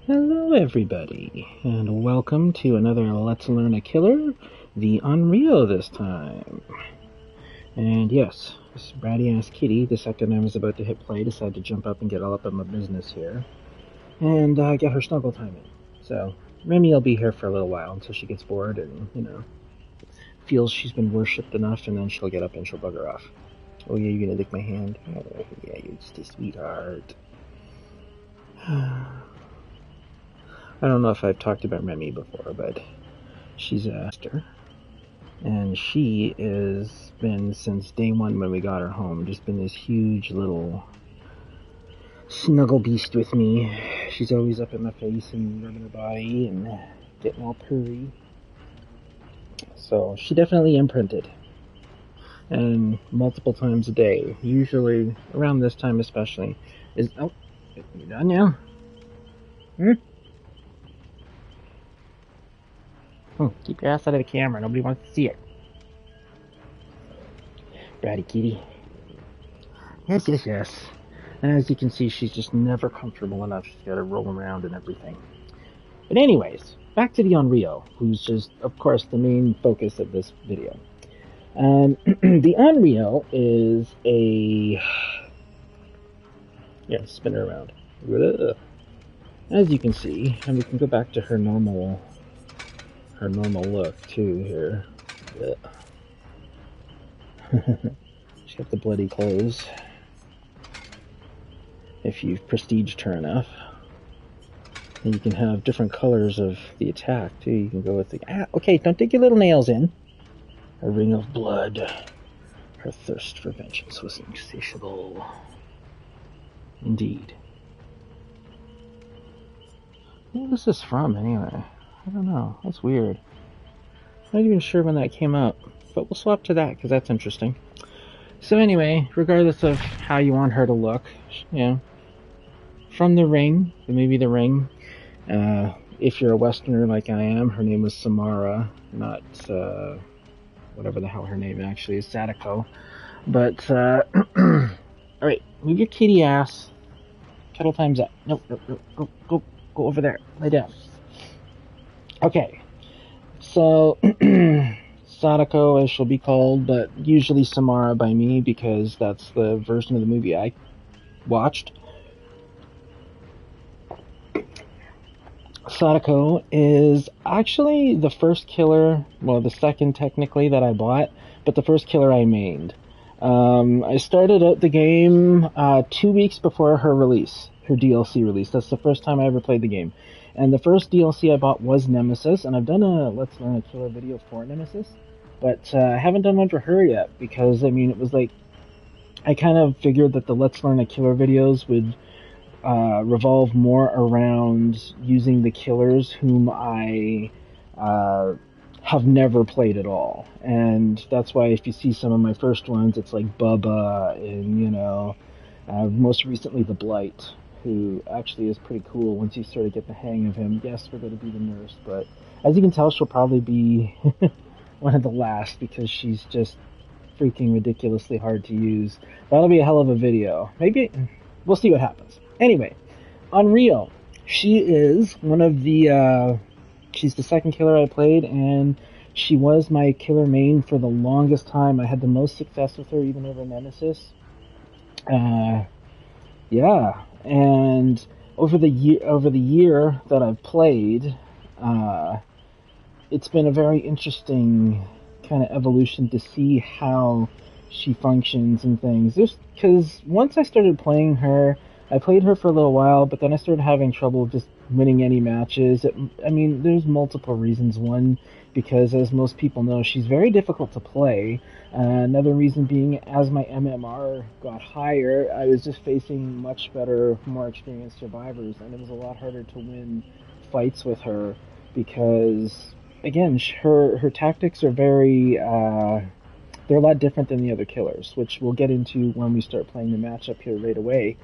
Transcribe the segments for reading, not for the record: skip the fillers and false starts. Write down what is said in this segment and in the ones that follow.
Hello everybody, and welcome to another Let's Learn a Killer, the Unreal this time. And yes, this bratty ass kitty, the second I was about to hit play, decided to jump up and get all up in my business here, and get her snuggle time in. So, Remy will be here for a little while until she gets bored and, feels she's been worshipped enough, and then she'll get up and she'll bugger off. Oh yeah, you're gonna lick my hand? Oh yeah, you're just a sweetheart. I don't know if I've talked about Remy before, but she's a sister, and she has been, since day one when we got her home, just been this huge little snuggle beast with me. She's always up in my face and rubbing her body and getting all purry. So she definitely imprinted, and multiple times a day, usually around this time especially, is... Oh, you done now? Keep your ass out of the camera. Nobody wants to see it. Bratty kitty. Yes. And as you can see, she's just never comfortable enough. She's got to roll around and everything. But anyways, back to the Onryo, who's just, of course, the main focus of this video. The Onryo is a... Yeah, spin her around. As you can see, and we can go back to her normal look too here. She's got the bloody clothes. If you've prestiged her enough. And you can have different colors of the attack too. You can go with the... okay, don't dig your little nails in. A ring of blood. Her thirst for vengeance was insatiable. Indeed. What is this from anyway? I don't know. That's weird. I'm not even sure when that came out. But we'll swap to that because that's interesting. So anyway, regardless of how you want her to look, from The Ring, the movie The Ring, if you're a Westerner like I am, her name was Samara, not whatever the hell her name actually is, Sadako. But, alright, move your kitty ass. Cuddle time's up. Nope, go over there. Lay down. Okay, so... Sadako, as she'll be called, but usually Samara by me because that's the version of the movie I watched. Sadako is actually the first killer, well, the second technically that I bought, but the first killer I mained. I started out the game 2 weeks before her release, her DLC release. That's the first time I ever played the game. And the first DLC I bought was Nemesis, and I've done a Let's Learn a Killer video for Nemesis. But I haven't done one for her yet, because, I mean, it was like, I kind of figured that the Let's Learn a Killer videos would revolve more around using the killers whom I have never played at all. And that's why if you see some of my first ones, it's like Bubba and, most recently the Blight, who actually is pretty cool once you sort of get the hang of him. Yes, we're going to be the nurse, but as you can tell, she'll probably be... one of the last because she's just freaking ridiculously hard to use. That'll be a hell of a video. Maybe we'll see what happens. Anyway, Onryo, she is one of the she's the second killer I played, and she was my killer main for the longest time. I had the most success with her, even over Nemesis. Yeah, and over the year that I've played, it's been a very interesting kind of evolution to see how she functions and things. Because once I started playing her, I played her for a little while, but then I started having trouble just winning any matches. There's multiple reasons. One, because as most people know, she's very difficult to play. Another reason being, as my MMR got higher, I was just facing much better, more experienced survivors, and it was a lot harder to win fights with her because... Again, her tactics are very, they're a lot different than the other killers, which we'll get into when we start playing the matchup here right away.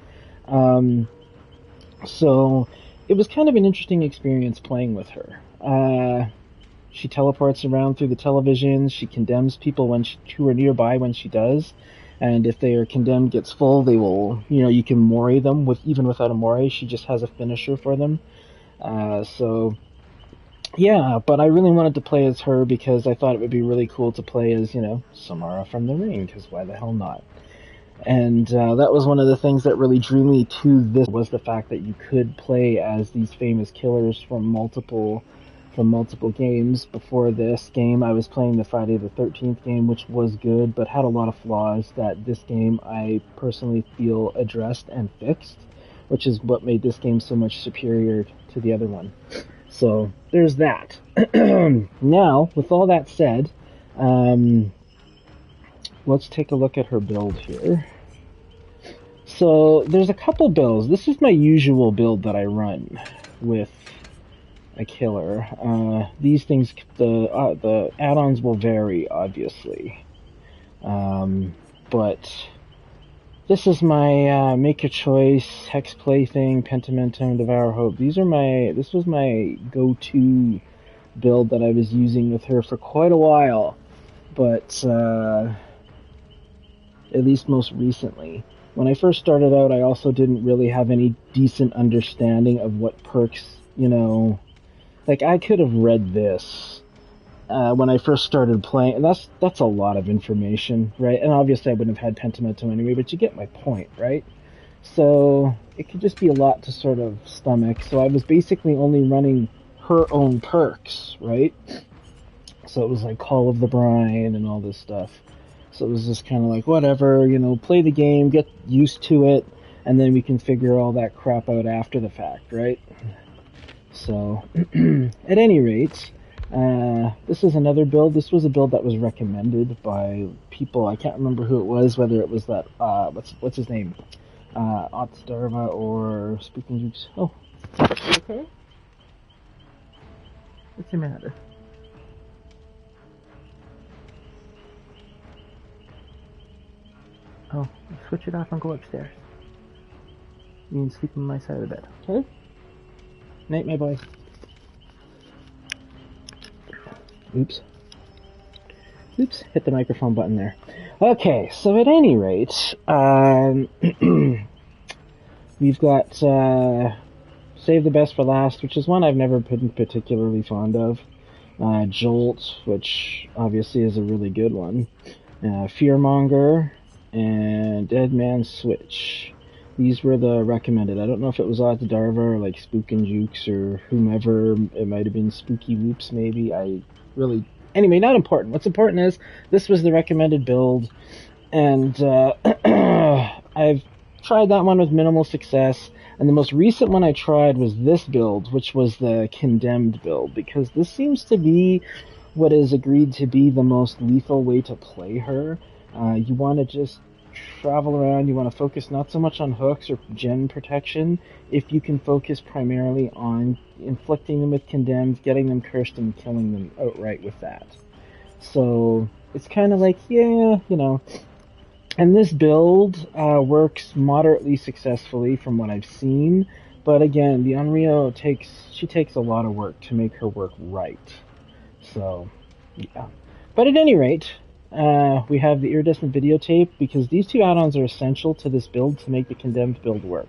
So, it was kind of an interesting experience playing with her. She teleports around through the television, she condemns people who are nearby when she does, and if their condemned gets full, they will, you can mori them, even without a mori, she just has a finisher for them. So yeah, but I really wanted to play as her because I thought it would be really cool to play as, Samara from The Ring, because why the hell not? And that was one of the things that really drew me to this, was the fact that you could play as these famous killers from multiple games. Before this game, I was playing the Friday the 13th game, which was good, but had a lot of flaws that this game I personally feel addressed and fixed, which is what made this game so much superior to the other one. So there's that. Now, with all that said, let's take a look at her build here. So there's a couple builds. This is my usual build that I run with a killer. These things, the add-ons will vary, obviously. But this is my Make Your Choice, Hex Plaything, Pentamentum, Devour Hope. This was my go-to build that I was using with her for quite a while. But at least most recently. When I first started out, I also didn't really have any decent understanding of what perks, like I could have read this when I first started playing, and that's a lot of information, right? And obviously I wouldn't have had Pentamentum anyway, but you get my point, right? So it could just be a lot to sort of stomach. So I was basically only running her own perks, right? So it was like Call of the Brine and all this stuff. So it was just kind of like, whatever, play the game, get used to it, and then we can figure all that crap out after the fact, right? So, at any rate, this is another build. This was a build that was recommended by people. I can't remember who it was, whether it was that, what's his name? Otsdarva or Speaking Jukes. Oh, okay. What's the matter? Oh, switch it off and go upstairs. You can sleep on my side of the bed. Okay? Night, my boy. Oops. Oops, hit the microphone button there. Okay, so at any rate, we've got Save the Best for Last, which is one I've never been particularly fond of. Jolt, which obviously is a really good one. Fearmonger, and Dead Man's Switch. These were the recommended. I don't know if it was Otsdarva or like Spook and Jukes or whomever. It might have been Spooky Whoops maybe. Anyway, not important. What's important is this was the recommended build, and I've tried that one with minimal success, and the most recent one I tried was this build, which was the Condemned build, because this seems to be what is agreed to be the most lethal way to play her. You want to just travel around, you want to focus not so much on hooks or gen protection, if you can focus primarily on inflicting them with Condemned, getting them cursed, and killing them outright with that. So, it's kind of like, and this build works moderately successfully from what I've seen, but again, the Onryo takes a lot of work to make her work right. So, yeah. But at any rate, we have the Iridescent Videotape, because these two add-ons are essential to this build to make the Condemned build work.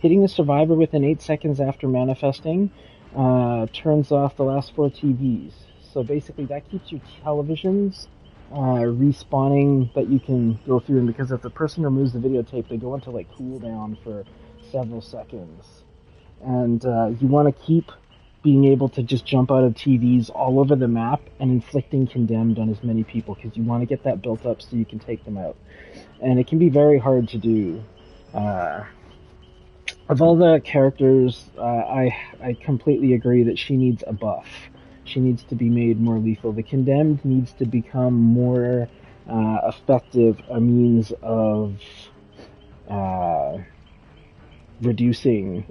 Hitting the Survivor within 8 seconds after manifesting turns off the last 4 TVs. So basically that keeps your televisions respawning that you can go through, and because if the person removes the videotape, they go into like cooldown for several seconds. And you want to keep being able to just jump out of TVs all over the map and inflicting Condemned on as many people, because you want to get that built up so you can take them out. And it can be very hard to do. Of all the characters, I completely agree that she needs a buff. She needs to be made more lethal. The Condemned needs to become more effective, a means of increasing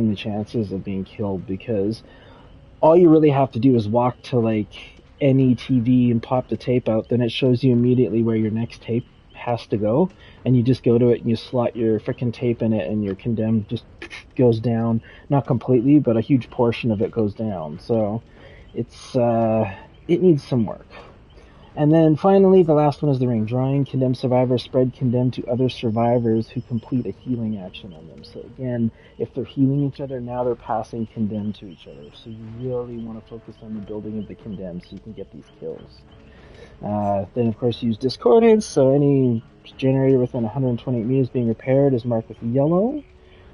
the chances of being killed, because all you really have to do is walk to like any TV and pop the tape out, then it shows you immediately where your next tape has to go, and you just go to it and you slot your frickin' tape in it, and your Condemned just goes down. Not completely, but a huge portion of it goes down. So it needs some work. And then finally, the last one is the ring. Drawing condemned survivors spread condemned to other survivors who complete a healing action on them. So again, if they're healing each other, now they're passing condemned to each other. So you really want to focus on the building of the condemned so you can get these kills. Then of course use discordance, so any generator within 128 meters being repaired is marked with yellow.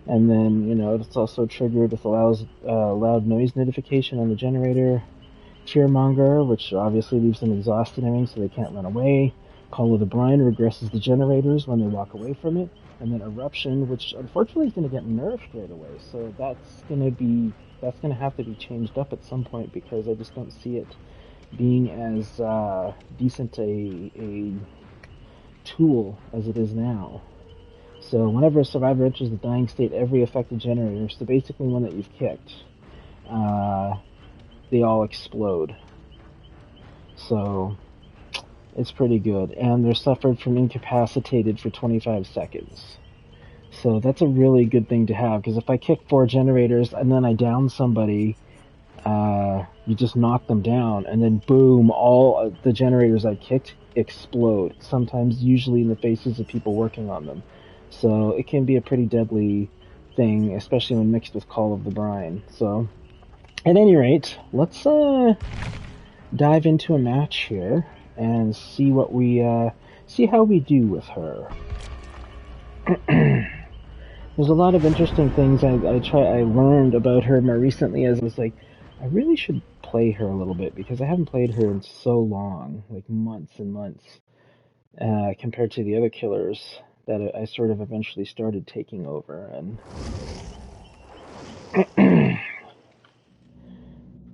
And then, it's also triggered with loud noise notification on the generator. Fearmonger, which obviously leaves them exhausted and so they can't run away. Call of the Brine regresses the generators when they walk away from it. And then Eruption, which unfortunately is going to get nerfed right away. So that's going to have to be changed up at some point because I just don't see it being as decent a tool as it is now. So whenever a survivor enters the dying state, every affected generator, so basically one that you've kicked, they all explode. So it's pretty good. And they're suffered from incapacitated for 25 seconds. So that's a really good thing to have, because if I kick 4 generators and then I down somebody, you just knock them down, and then boom, all the generators I kicked explode. Sometimes, usually in the faces of people working on them. So it can be a pretty deadly thing, especially when mixed with Call of the Brine. So, at any rate, let's dive into a match here and see what see how we do with her. There's a lot of interesting things I learned about her more recently, as I was like, I really should play her a little bit because I haven't played her in so long, like months and months, compared to the other killers that I sort of eventually started taking over, and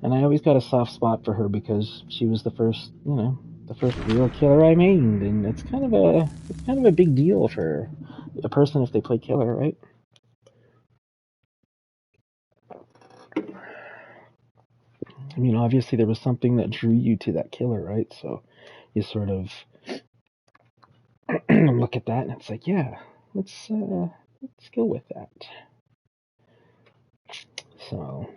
and I always got a soft spot for her because she was the first real killer I mained, and it's kind of a big deal for a person if they play killer, right? I mean, obviously there was something that drew you to that killer, right? So you sort of look at that and it's like, yeah, let's go with that. So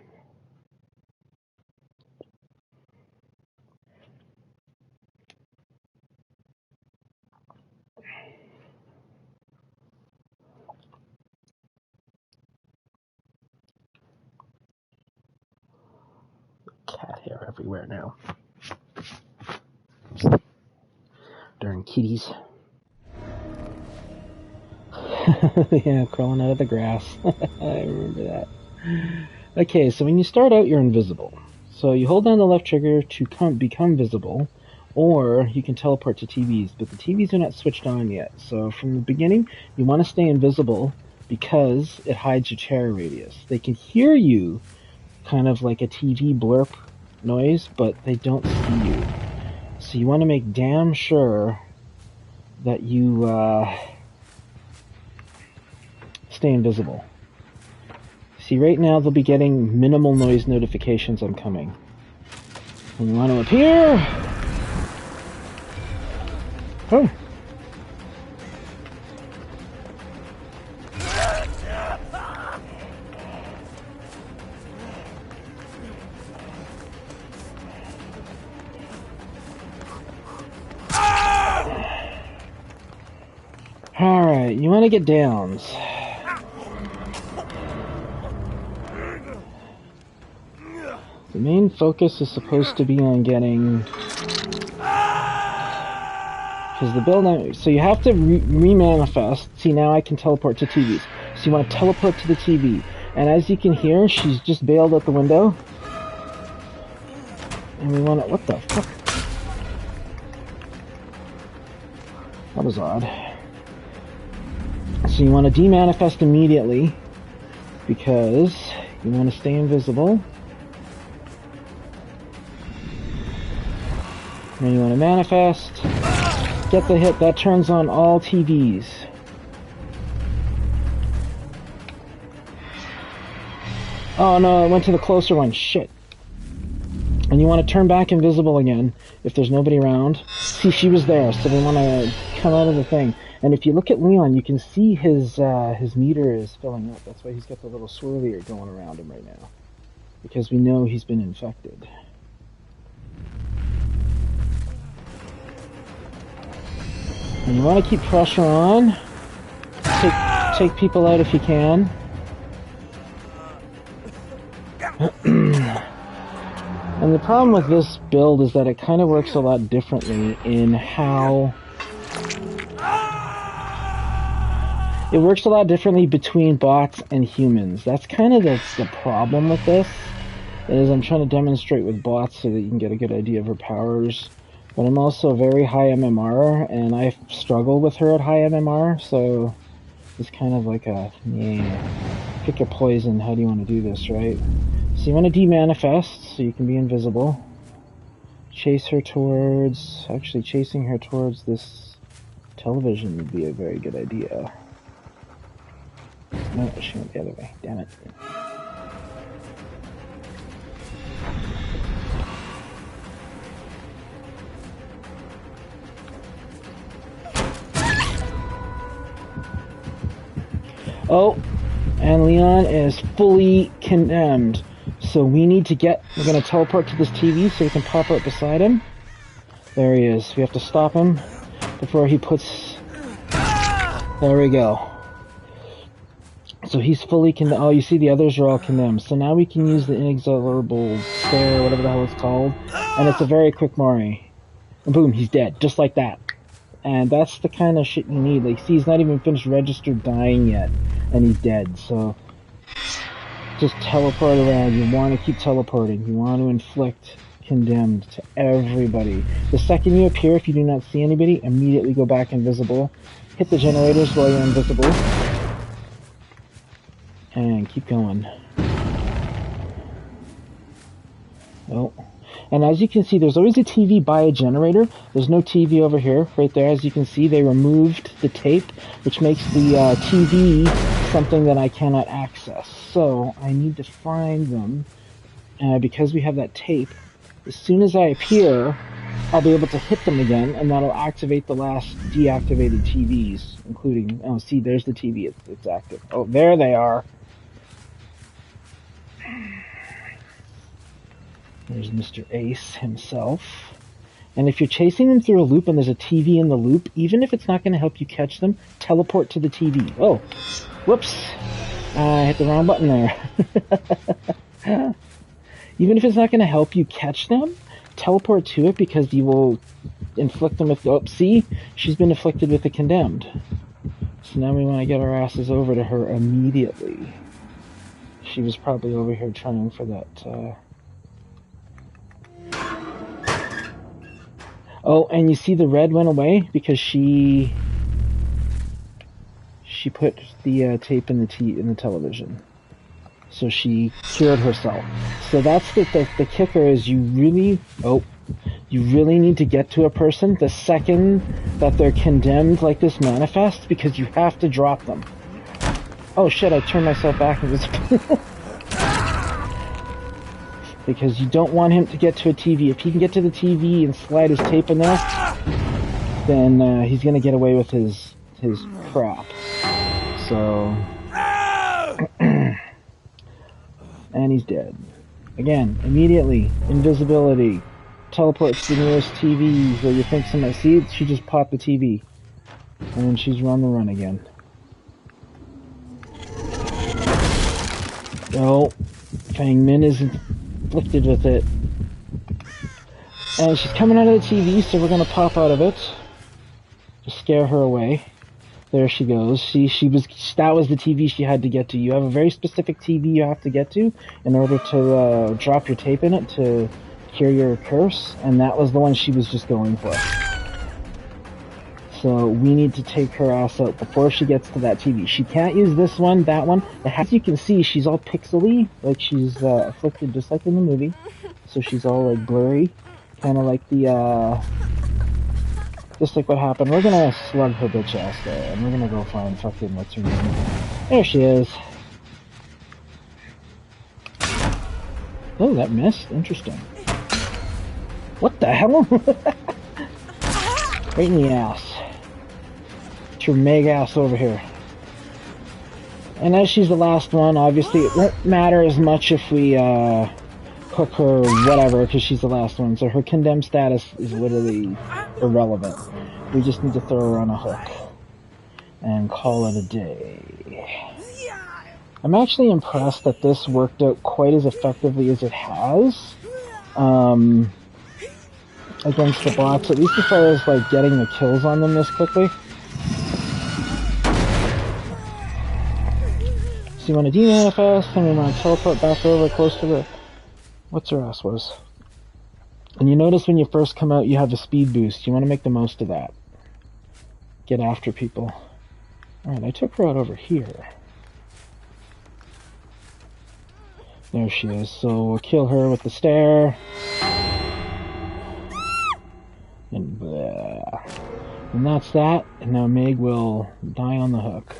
cat hair everywhere now. Darn kitties. Yeah, crawling out of the grass. I remember that. Okay, so when you start out, you're invisible. So you hold down the left trigger to become visible, or you can teleport to TVs, but the TVs are not switched on yet. So from the beginning, you want to stay invisible because it hides your terror radius. They can hear you, kind of like a TV blurp noise, but they don't see you. So you want to make damn sure that you stay invisible. See, right now they'll be getting minimal noise notifications I'm coming. When you want to appear... Oh. Alright, you want to get downs. The main focus is supposed to be on getting... Because the build... So you have to re-manifest. See, now I can teleport to TVs. So you want to teleport to the TV. And as you can hear, she's just bailed out the window. And we want to... What the fuck? That was odd. So you want to demanifest immediately. Because you want to stay invisible. Then you want to manifest, get the hit, that turns on all TVs. Oh no, it went to the closer one, shit. And you want to turn back invisible again if there's nobody around. See, she was there, so we want to come out of the thing. And if you look at Leon, you can see his meter is filling up. That's why he's got the little swirlier going around him right now. Because we know he's been infected. And you want to keep pressure on. Take people out if you can. And the problem with this build is that it kind of works a lot differently in how... It works a lot differently between bots and humans. That's kind of the problem with this, is I'm trying to demonstrate with bots so that you can get a good idea of her powers. But I'm also very high MMR, and I struggle with her at high MMR, so it's kind of like a, yeah, pick a poison, how do you want to do this, right? So you want to demanifest, so you can be invisible. Chase her towards, actually chasing her towards this television would be a very good idea. No, she went the other way, damn it. Oh, and Leon is fully condemned. So we need to we're going to teleport to this TV so we can pop out beside him. There he is. We have to stop him before he puts... There we go. So he's fully condemned. Oh, you see the others are all condemned. So now we can use the inexorable stare, whatever the hell it's called. And it's a very quick Mori. And boom, he's dead. Just like that. And that's the kind of shit you need. Like, see, he's not even finished registered dying yet. And he's dead, so... Just teleport around. You want to keep teleporting. You want to inflict condemned to everybody. The second you appear, if you do not see anybody, immediately go back invisible. Hit the generators while you're invisible. And keep going. Oh. And as you can see, there's always a TV by a generator. There's no TV over here. Right there, as you can see, they removed the tape, which makes the TV something that I cannot access. So, I need to find them. Because we have that tape, as soon as I appear, I'll be able to hit them again, and that'll activate the last deactivated TVs, including... Oh, see, there's the TV. It's active. Oh, there they are. There's Mr. Ace himself. And if you're chasing them through a loop and there's a TV in the loop, even if it's not going to help you catch them, teleport to the TV. Oh, whoops. I hit the wrong button there. Even if it's not going to help you catch them, teleport to it because you will inflict them with... Oh, see? She's been afflicted with the condemned. So now we want to get our asses over to her immediately. She was probably over here trying for that... Oh, and you see the red went away because she put the tape in the television, so she cured herself. So that's the kicker is you really need to get to a person the second that they're condemned like this manifest, because you have to drop them. Oh shit! I turned myself back invisible. Because you don't want him to get to a TV. If he can get to the TV and slide his tape in there, then he's gonna get away with his crap. So, and he's dead. Again, immediately, invisibility, teleports to the nearest TV where you think somebody... See, she just popped the TV, and then she's run the run again. Oh, Fang Min is afflicted with it. And she's coming out of the TV, so we're gonna pop out of it. Just scare her away. There she goes. That was the TV she had to get to. You have a very specific TV you have to get to in order to drop your tape in it to cure your curse, and that was the one she was just going for. So we need to take her ass out before she gets to that TV. She can't use this one, that one. As you can see, she's all pixely, like she's afflicted just like in the movie. So she's all like blurry, kind of like the, just like what happened. We're gonna slug her bitch ass there, and we're gonna go find fucking what's her name. There she is. Oh, that missed. Interesting. What the hell? Right in the ass. Get your meg ass over here. And as she's the last one, obviously it won't matter as much if we cook her whatever, because she's the last one. So her condemned status is literally irrelevant. We just need to throw her on a hook and call it a day. I'm actually impressed that this worked out quite as effectively as it has against the bots, at least as far as like getting the kills on them this quickly. So you want to demanifest, and we want to teleport back over close to the... What's her ass was? And you notice when you first come out, you have a speed boost. You want to make the most of that. Get after people. Alright, I took her out over here. There she is. So we'll kill her with the stare. And blah. And that's that. And now Meg will die on the hook.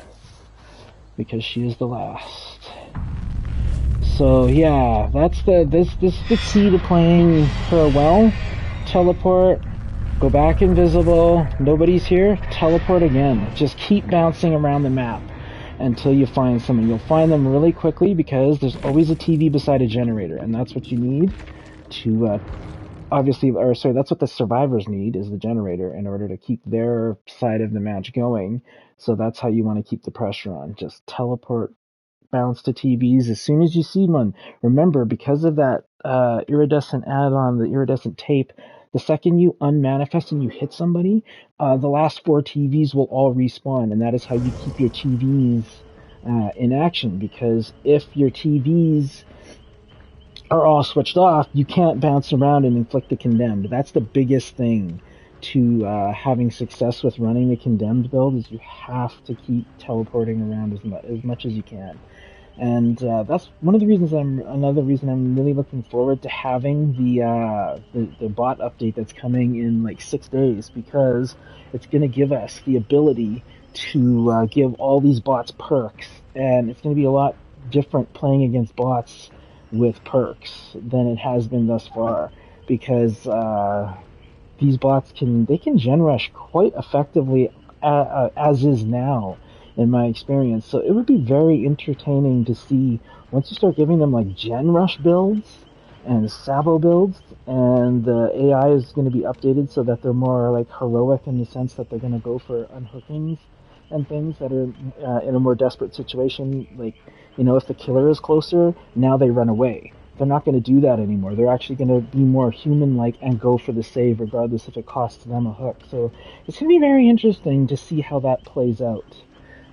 Because she is the last. So yeah, that's this is the key to playing her well. Teleport. Go back invisible. Nobody's here. Teleport again. Just keep bouncing around the map until you find someone. You'll find them really quickly because there's always a TV beside a generator, and that's what you need to that's what the survivors need, is the generator, in order to keep their side of the match going. So that's how you want to keep the pressure on. Just teleport, bounce to TVs as soon as you see one. Remember, because of that iridescent add-on, the iridescent tape, the second you unmanifest and you hit somebody, the last 4 TVs will all respawn, and that is how you keep your TVs in action, because if your TVs are all switched off, you can't bounce around and inflict the condemned. That's the biggest thing to having success with running the condemned build, is you have to keep teleporting around as much as you can. And that's another reason I'm really looking forward to having the bot update that's coming in like 6 days, because it's going to give us the ability to give all these bots perks, and it's going to be a lot different playing against bots with perks than it has been thus far, because these bots can gen rush quite effectively as is now, in my experience. So it would be very entertaining to see, once you start giving them like gen rush builds and Sabo builds, and the AI is going to be updated so that they're more like heroic, in the sense that they're going to go for unhookings and things that are in a more desperate situation. Like, if the killer is closer, now they run away. They're not going to do that anymore. They're actually going to be more human-like and go for the save, regardless if it costs them a hook. So it's going to be very interesting to see how that plays out.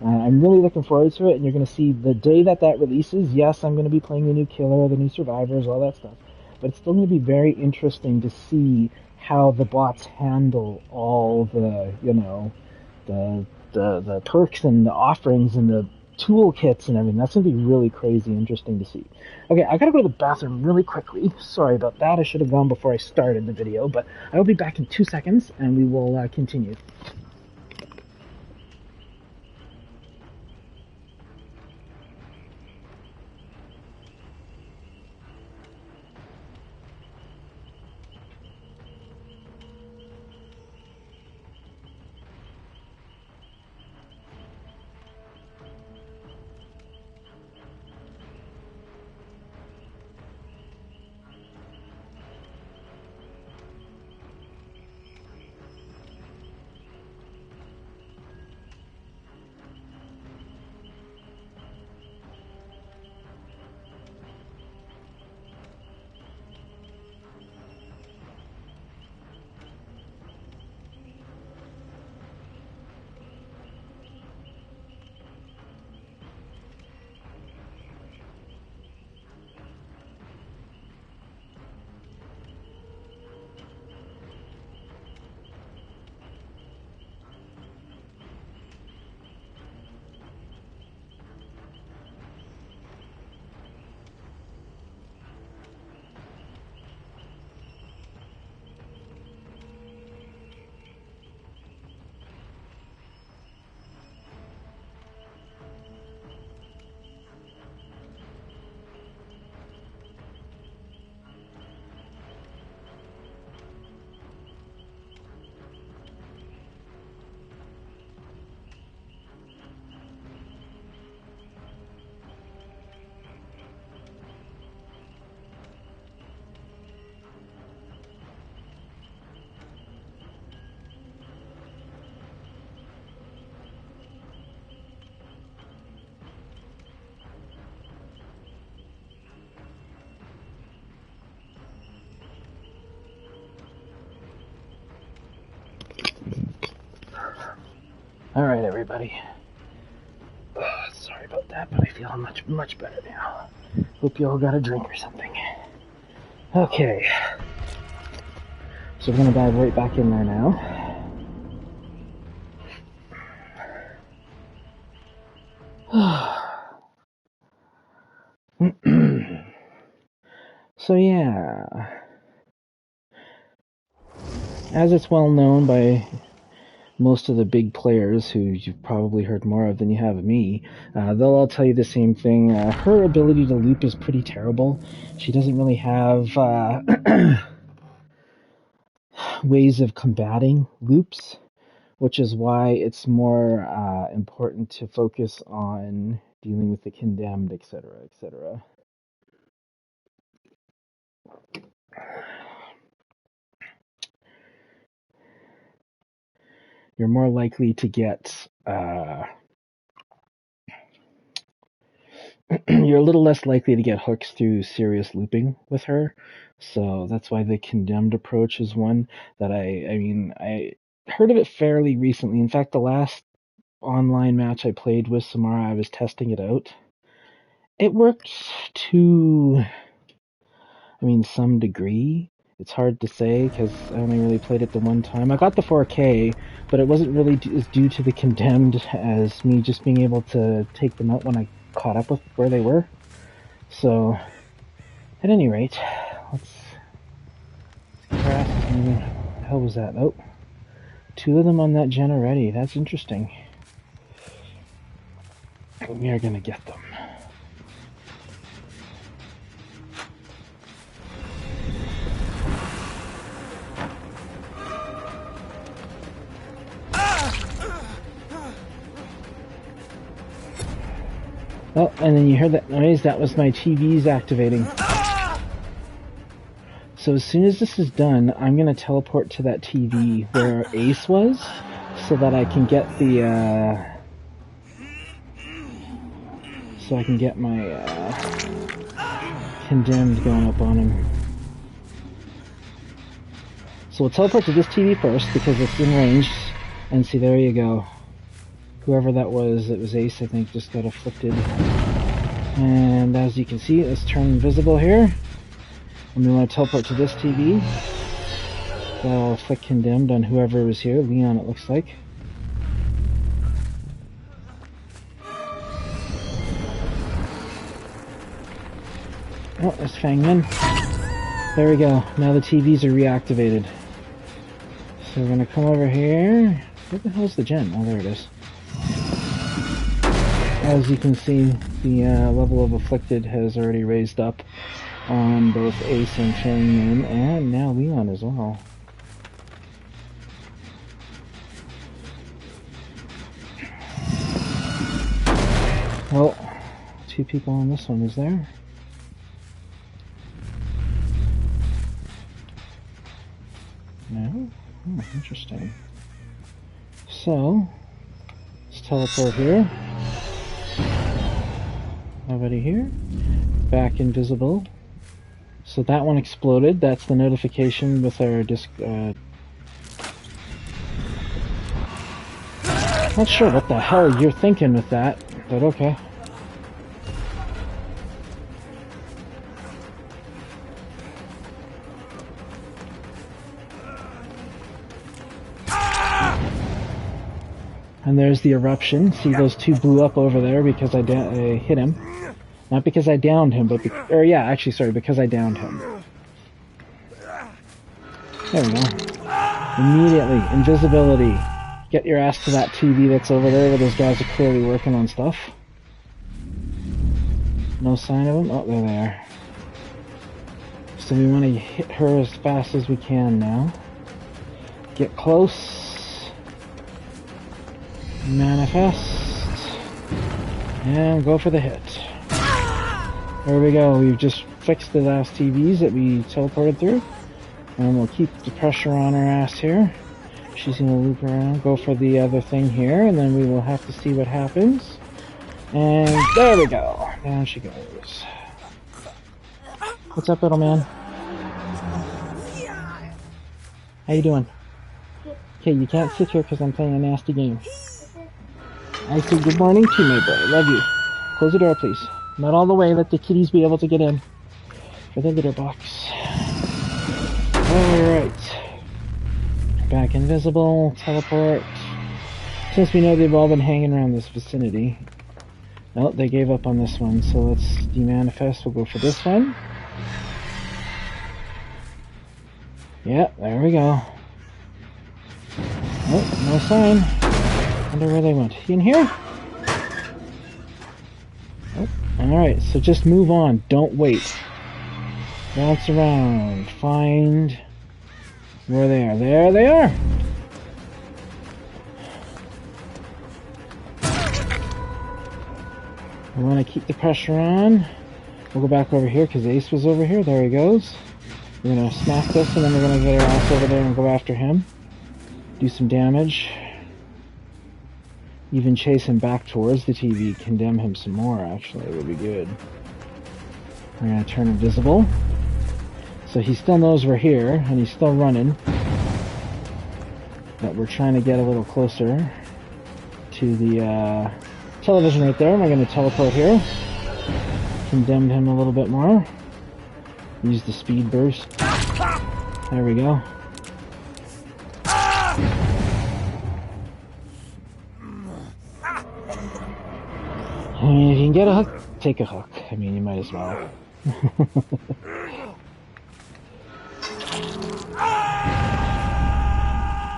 I'm really looking forward to it, and you're going to see the day that releases. Yes, I'm going to be playing the new killer, the new survivors, all that stuff. But it's still going to be very interesting to see how the bots handle all the, the perks and the offerings and the toolkits and everything. That's going to be really crazy interesting to see. Okay, I gotta go to the bathroom really quickly. Sorry about that. I should have gone before I started the video, but I will be back in 2 seconds, and we will continue. Alright, everybody. Sorry about that, but I feel much better now. Hope you all got a drink or something. Okay. So we're gonna dive right back in there now. So yeah. As it's well known by most of the big players who you've probably heard more of than you have of me, they'll all tell you the same thing. Her ability to loop is pretty terrible. She doesn't really have ways of combating loops, which is why it's more important to focus on dealing with the condemned, etc., etc. You're more likely to get you're a little less likely to get hooks through serious looping with her. So that's why the condemned approach is one that I heard of it fairly recently. In fact, the last online match I played with Samara, I was testing it out. It worked to, some degree. It's hard to say because I only really played it the one time. I got the 4K, but it wasn't really as due to the condemned as me just being able to take them out when I caught up with where they were. So, at any rate, let's crash. What the hell was that? Oh, 2 of them on that gen already. That's interesting. We are gonna get them. Oh, and then you heard that noise? That was my TVs activating. So as soon as this is done, I'm going to teleport to that TV where Ace was, so that I can get the, so I can get my, condemned going up on him. So we'll teleport to this TV first, because it's in range, and see, there you go. Whoever that was, it was Ace, I think, just got afflicted. And as you can see, let's turn invisible here. And we want to teleport to this TV. That'll afflict condemned on whoever was here. Leon, it looks like. Oh, there's Fangman. There we go. Now the TVs are reactivated. So we're going to come over here. Where the hell's the gen? Oh, there it is. As you can see, the level of afflicted has already raised up on both Ace and Fangman, and now Leon as well. Well, 2 people on this one, is there? No? Oh, interesting. So, let's teleport here. Nobody here. Back invisible. So that one exploded. That's the notification with our disc. Not sure what the hell you're thinking with that, but okay. And there's the eruption. See, those 2 blew up over there because I hit him. Not because I downed him, but because I downed him. There we go. Immediately, invisibility. Get your ass to that TV that's over there where those guys are clearly working on stuff. No sign of them? Oh, there they are. So we want to hit her as fast as we can now. Get close. Manifest. And go for the hit. There we go. We've just fixed the last TVs that we teleported through. And we'll keep the pressure on her ass here. She's going to loop around, go for the other thing here, and then we will have to see what happens. And there we go. Down she goes. What's up, little man? How you doing? Okay, you can't sit here because I'm playing a nasty game. I say good morning to you, my boy. Love you. Close the door, please. Not all the way. Let the kitties be able to get in for the litter box. Alright. Back invisible. Teleport. Since we know they've all been hanging around this vicinity. Oh, they gave up on this one, so let's demanifest. We'll go for this one. Yeah, there we go. Oh, no sign. Wonder where they went. In here? Oh, alright, so just move on. Don't wait. Bounce around. Find where they are. There they are! I want to keep the pressure on. We'll go back over here because Ace was over here. There he goes. We're going to smack this and then we're going to get our ass over there and go after him. Do some damage. Even chase him back towards the TV. Condemn him some more, actually. It would be good. We're going to turn invisible. So he still knows we're here and he's still running. But we're trying to get a little closer to the television right there. We're going to teleport here. Condemn him a little bit more. Use the speed burst. There we go. I mean, if you can get a hook, take a hook. I mean, you might as well.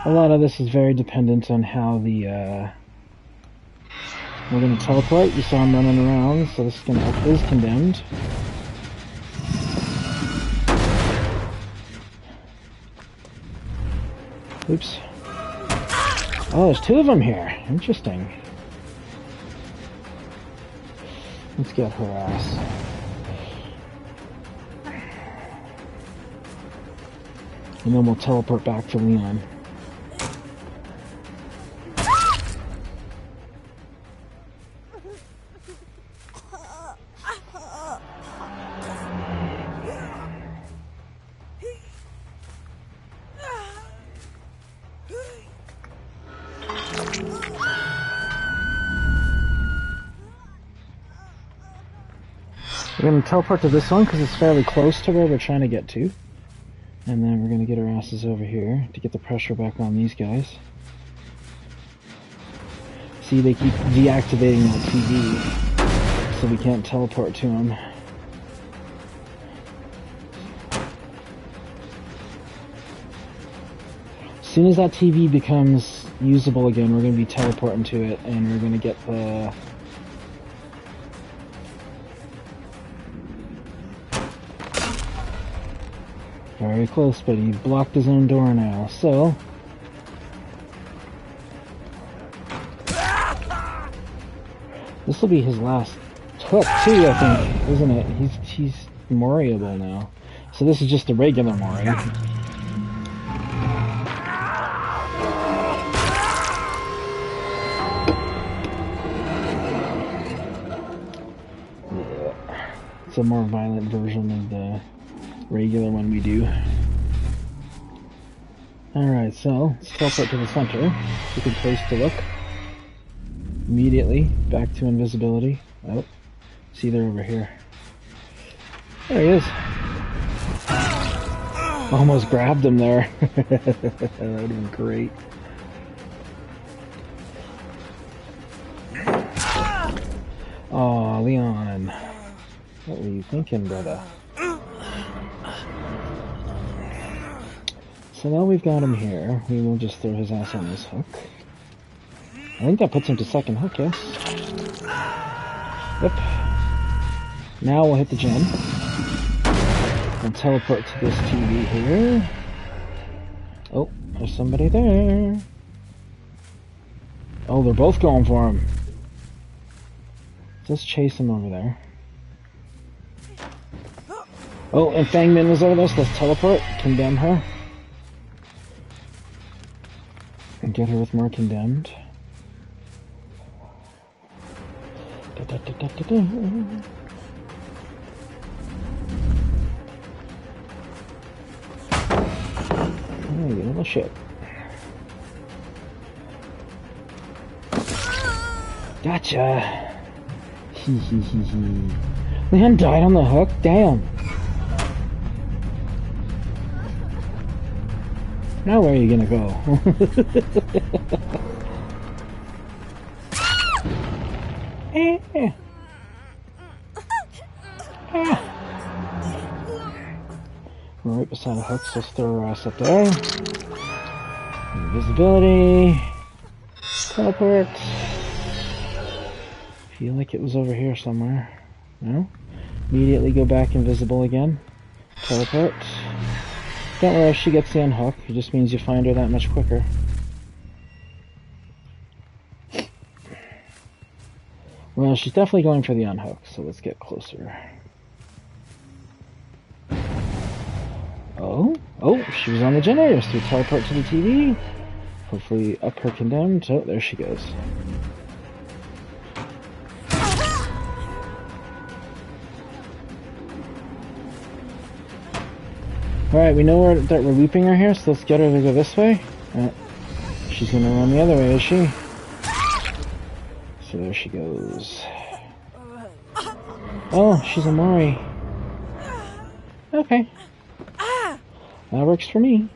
A lot of this is very dependent on how the, we're going to teleport. You saw him running around, so this is going to up his condemned. Oops. Oh, there's two of them here. Interesting. Let's get her ass. And then we'll teleport back to Leon. We're going to teleport to this one because it's fairly close to where we're trying to get to. And then we're going to get our asses over here to get the pressure back on these guys. See, they keep deactivating that TV, so we can't teleport to them. As soon as that TV becomes usable again, we're going to be teleporting to it, and we're going to get the... Very close, but he blocked his own door now, so... This will be his last hook, too, I think, isn't it? He's Moriable now. So this is just a regular Mori. It's a more violent version of the regular one we do. Alright, so let's teleport to the center. We can place to look. Immediately back to invisibility. Oh, see, they're over here. There he is. Almost grabbed him there. That would have been great. Aw, Leon. What were you thinking, brother? So now we've got him here, we will just throw his ass on this hook. I think that puts him to second hook, yes? Yep. Now we'll hit the gem. And teleport to this TV here. Oh, there's somebody there. Oh, they're both going for him. Let's chase him over there. Oh, and Fangman was over there, so let's teleport, condemn her. And get her with more condemned. Oh, you little shit. Gotcha. Hee hee hee hee. Leon died on the hook? Damn. Now where are you gonna go? We're right beside a hook, so let's throw our ass up there. Invisibility. Teleport. Feel like it was over here somewhere. No? Immediately go back invisible again. Teleport. Don't worry if she gets the unhook, it just means you find her that much quicker. Well, she's definitely going for the unhook, so let's get closer. Oh, she was on the generator, so we teleport to the TV. Hopefully up her condemned. Oh, there she goes. Alright, we know that we're looping her here, so let's get her to go this way. She's gonna run the other way, is she? So there she goes. Oh, she's a Mori. Okay. That works for me.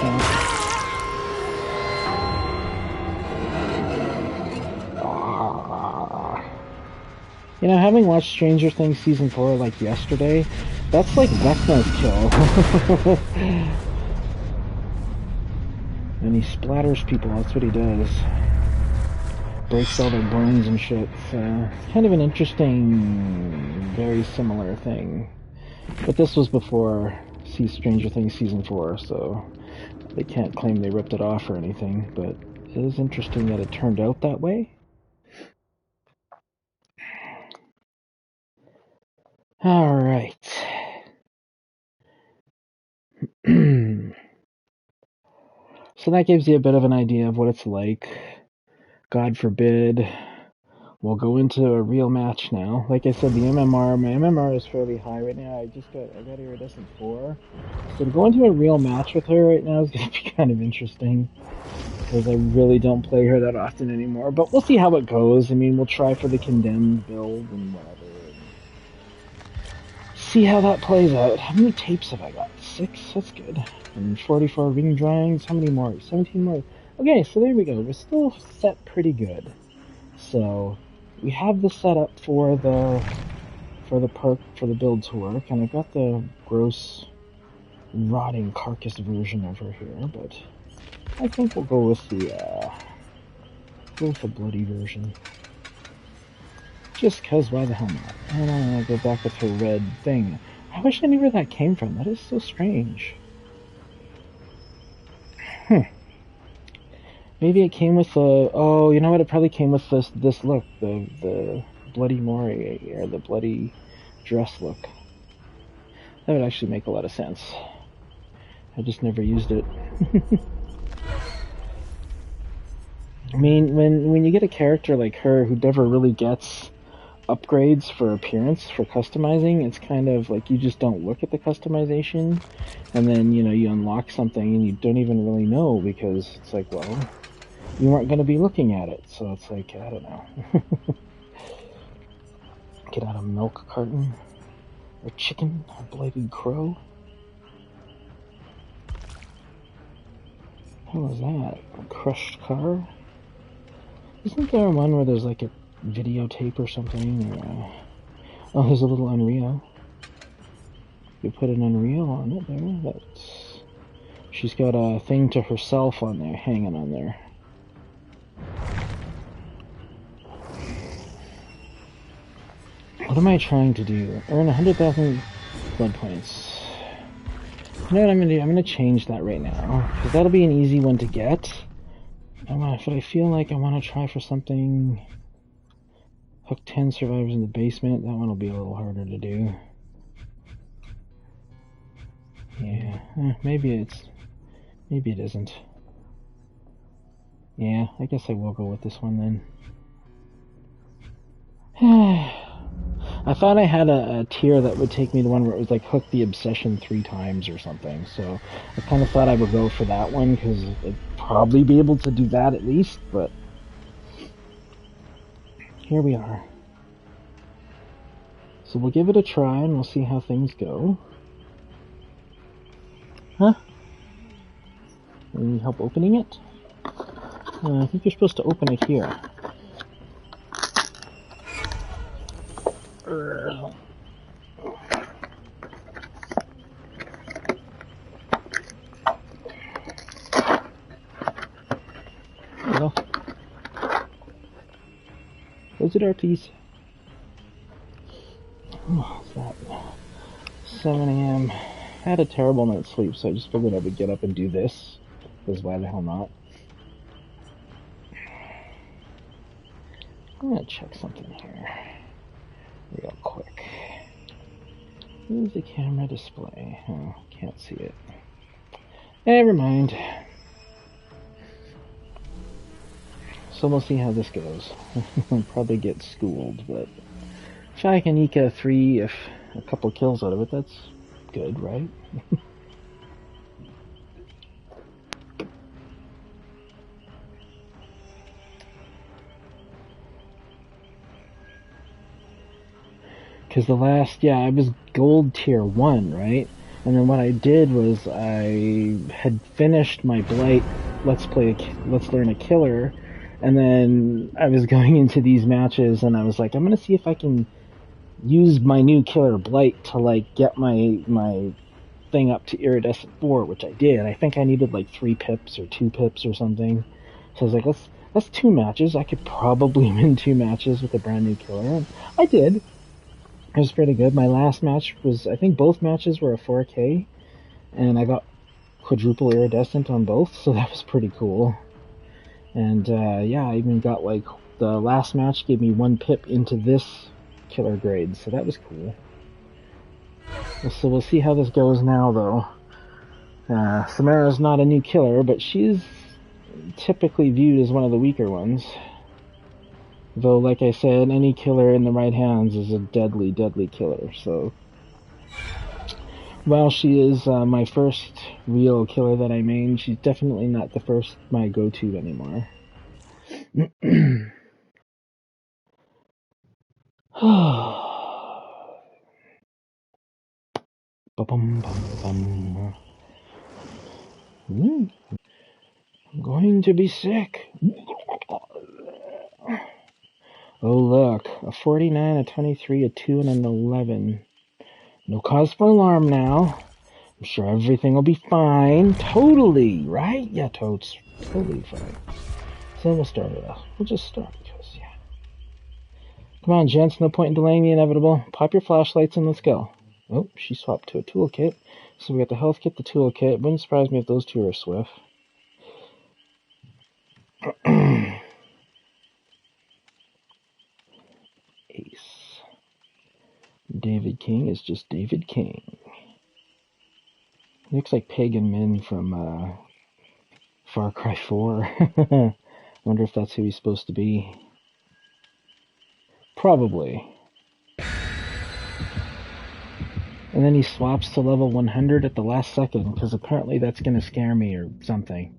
Snap. You know, having watched Stranger Things Season 4 like yesterday, that's like Vecna's kill. And he splatters people, that's what he does. Breaks all their bones and shit. So, kind of an interesting, very similar thing. But this was before Stranger Things Season 4, so they can't claim they ripped it off or anything, but it is interesting that it turned out that way. Alright. So that gives you a bit of an idea of what it's like. God forbid we'll go into a real match now. Like I said, my MMR is fairly high right now. I got Iridescent 4. So to go into a real match with her right now is going to be kind of interesting. Because I really don't play her that often anymore. But we'll see how it goes. I mean, we'll try for the condemned build and whatever. See how that plays out. How many tapes have I got? 6? That's good. And 44 ring drawings. How many more? 17 more. Okay, so there we go. We're still set pretty good. So we have the setup for the build to work, and I've got the gross rotting carcass version of her here, but I think we'll go with the bloody version. Just cause, why the hell not? I don't want to go back with her red thing. I wish I knew where that came from. That is so strange. Maybe it came with the... Oh, you know what? It probably came with this look. The bloody Mori, or the bloody dress look. That would actually make a lot of sense. I just never used it. I mean, when you get a character like her who never really gets upgrades for appearance, for customizing, it's kind of like you just don't look at the customization, and then, you know, you unlock something and you don't even really know, because it's like, well, you weren't going to be looking at it, so it's like, I don't know. Get out a milk carton, or chicken, or blighted crow. What was that? A crushed car? Isn't there one where there's like a videotape or something? Or, oh, there's a little Unreal. You put an Unreal on it there. That's... She's got a thing to herself on there, hanging on there. What am I trying to do? Earn 100,000 blood points. You know what I'm going to do? I'm going to change that right now, because that'll be an easy one to get. But I feel like I want to try for something... Hook 10 survivors in the basement. That one will be a little harder to do. Yeah, maybe it isn't. Yeah, I guess I will go with this one then. I thought I had a tier that would take me to one where it was like hook the obsession 3 times or something. So I kind of thought I would go for that one because I'd probably be able to do that at least. But here we are. So we'll give it a try and we'll see how things go. Huh? You need help opening it? I think you're supposed to open it here. Well, close the door, please. Oh, it's that 7 a.m. I had a terrible night's sleep, so I just figured I would get up and do this. Because why the hell not? I'm gonna check something here real quick. Where's the camera display? Oh, can't see it. Never mind. So we'll see how this goes. I'll probably get schooled, but if I can eke a couple kills out of it, that's good, right? Because I was gold tier 1, right? And then what I did was I had finished my Blight Let's Learn a Killer, and then I was going into these matches and I was like, I'm gonna see if I can use my new killer Blight to like get my thing up to Iridescent 4, which I did. I think I needed like 3 pips or 2 pips or something. So I was like, that's 2 matches. I could probably win 2 matches with a brand new killer. And I did. It was pretty good. My last match was, I think both matches were a 4K, and I got quadruple Iridescent on both, so that was pretty cool. And yeah, I even got like, the last match gave me 1 pip into this killer grade, so that was cool. So we'll see how this goes now, though. Samara's not a new killer, but she's typically viewed as one of the weaker ones. Though, like I said, any killer in the right hands is a deadly, deadly killer, so... While she is my first real killer that I main, she's definitely not the first my go-to anymore. I'm going to be sick. Oh, look. A 49, a 23, a 2, and an 11. No cause for alarm now. I'm sure everything will be fine. Totally, right? Yeah, totes. Totally fine. So we'll start it off. We'll just start because, yeah. Come on, gents. No point in delaying the inevitable. Pop your flashlights and let's go. Oh, she swapped to a toolkit. So we got the health kit, the toolkit. Wouldn't surprise me if those two are swift. Ace. David King is just David King. He looks like Pagan Min from Far Cry 4. I wonder if that's who he's supposed to be. Probably. And then he swaps to level 100 at the last second, because apparently that's going to scare me or something.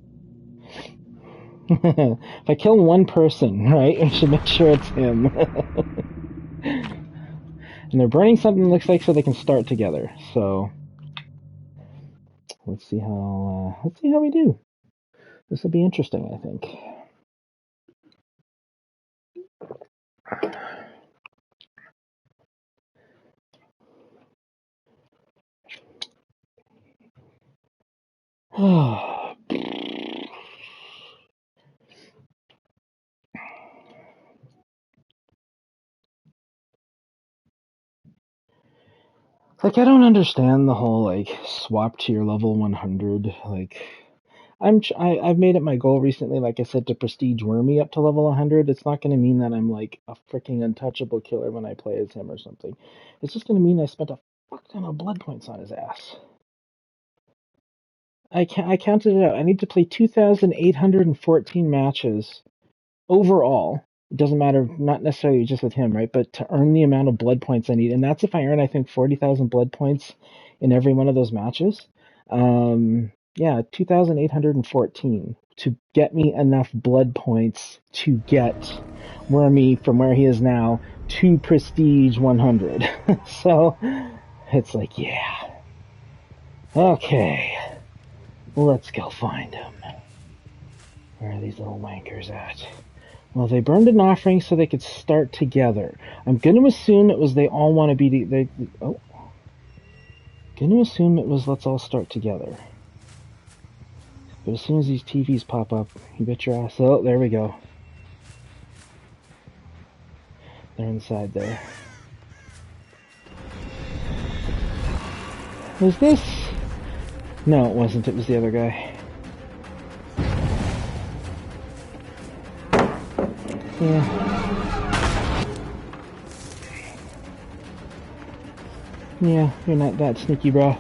If I kill one person, right, I should make sure it's him. And they're burning something, looks like, so they can start together. So let's see how we do. This will be interesting, I think. Like, I don't understand the whole, like, swap to your level 100. Like, I've made it my goal recently, like I said, to prestige Wormy up to level 100. It's not going to mean that I'm, like, a freaking untouchable killer when I play as him or something. It's just going to mean I spent a fuck ton of blood points on his ass. I counted it out. I need to play 2,814 matches overall It doesn't matter, not necessarily just with him, right? But to earn the amount of blood points I need, and that's if I earn, I think, 40,000 blood points in every one of those matches. Yeah, 2,814 to get me enough blood points to get Wormy from where he is now to Prestige 100. So it's like, yeah. Okay. Let's go find him. Where are these little wankers at? Well, they burned an offering so they could start together. I'm going to assume it was they all want to be... Going to assume it was let's all start together. But as soon as these TVs pop up, you bet your ass... Oh, there we go. They're inside there. Was this... No, it wasn't. It was the other guy. Yeah. Yeah, you're not that sneaky, bro.